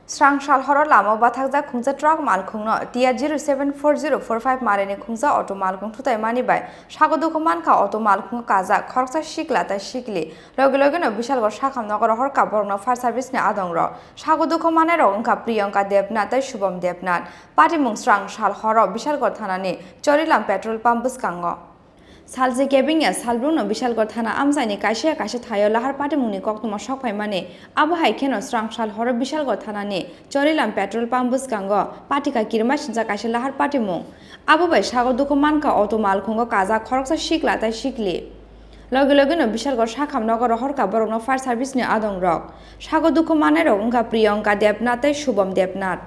Strang shal horo Lamao Bathakjak Khongsa truck Malkhungno TR074045 Marini Khongsa auto Malkhung Thutaimani by Shagodukomanka auto Malkhung Kaza Khorsa Shikla ta Shikli Logologano Bishal or Shakam Nogor Horka Borno Fire Service ne Adongro Shagodukomanero Unka Priyanka Debnat Shubham Debnat Patimung Strang shal horo Bishal Gothanani Chorilam petrol pumpus Kango Salje Gebinga Salbruno Bishal Gothana Amzani Kasha Kasha Tayo Lahar Patimuni Koktuma Shokpaimane Abu Haikeno Strang shal horo Bishal Gothanani Chorilam petrol pumpus Kango Patika Kirmashinza Kasha Lahar Patimung Abu by Shagodukomanka auto Malkhungo Kaza Khorsa Shikla ta Shikli Logologano Bishal Gor Shakam Nogor Horka Borno Fire Service ne Adong Rock Shagodukomanero Unka Priyanka Debnat Shubham Debnat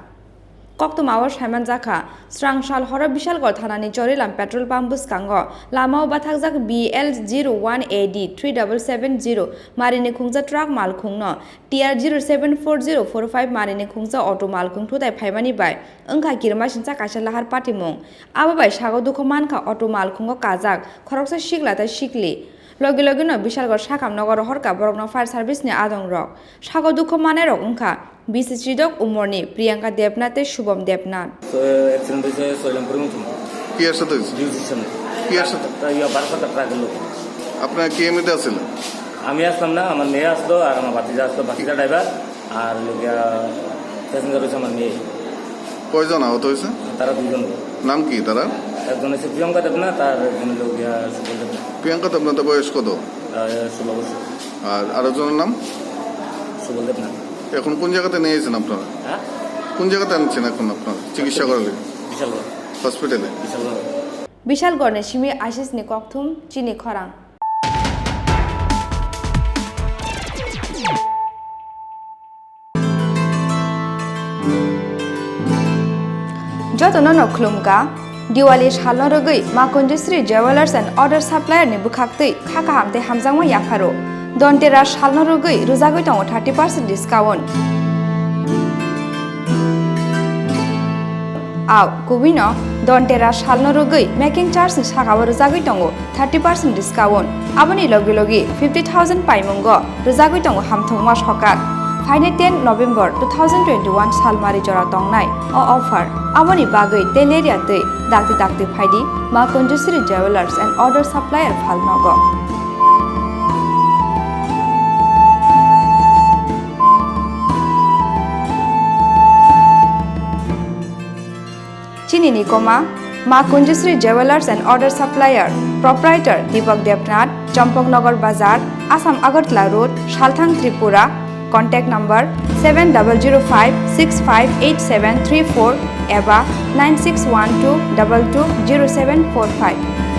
Koktumawa Shaiman Zaka, Strang shal horo Bishal Gothanani Chorilam petrol pumpus Kango, Lamao Bathakjak BL01AD 3770, Marini Khongsa truck Malkhungno, TR074045 Marini Khongsa auto Malkhung Thutaimani by Unka Kirmashinza Kasha Lahar Patimung, Abu by Shagodukomanka auto Malkhungo Kazak, Khorsa Shikla ta Shikli. Logologano Bishal Gor Shakam Nogor Horka Borno Fire Service ne Adong Rock, Shagodukomanero Unka. Bisitridok Umorni, Priyanka Debnat Shubham Debnat. Accident হয়েছে সোলামপুর মধ্যে কি এর সাথে হয়েছে division কি এর সাথে ইয়া বারফাটা ট্রাকের লোক আপনারা কি এমনিতে আসছিলেন আমি আসলাম না আমার মেয়ে আসলো আর আমার ভাতিজা আসলো ভাতিজা ড্রাইভার আর লোকিয়া প্যাসেঞ্জার হচ্ছে আমার মেয়ে কয়জন আহত হয়েছে তারা দুজন নাম কি তারা একজন হচ্ছে প্রিয়ঙ্কা দেবনাথ আর একজন লোকিয়া সুবল দেবনাথ প্রিয়াঙ্কা দেবনাথ বয়স কত 16 বছর আর আরেকজনের নাম সুবল দেবনাথ এখন কোন জায়গাতে নিয়ে এসেছেন আপনারা হ্যাঁ কোন জায়গাতে আনছেন এখন আপনারা চিকিৎসা করালে বিশালগড় হসপিটালে Bishalgor ne Shimi Ashis ne Koktum Chini Khorang Jotono Klumka Diwali Shalno Rogui Makondisri Jewelers and Other Supplier ne Bukhakti Khaka Hamte Hamzangwa Yakaro Dontera Shalno Rogui Ruzagui Tongo 30% discount Aw Kubino Dontera Shalno Rogui making charge ni Shakawa Ruzagui Tongo 30% discount Aboni Logi Logi 50,000 Paimungo Ruzagui Tongo Hamthongma Shokat Friday 10 November 2021 Salmari Jora Tongnai o offer Aboni Bagui Teleria Tei Dakti Dakti Phaidi Makondisri Jewelers and Other Supplier Phalnogo Chini Nikoma, Makondisri Jewelers and Other Supplier, Proprietor Deepak Debnat, Champongnagar Bazar, Assam Agartala Road, Shalthang Tripura, Contact number 7005658734 eba 9612220745.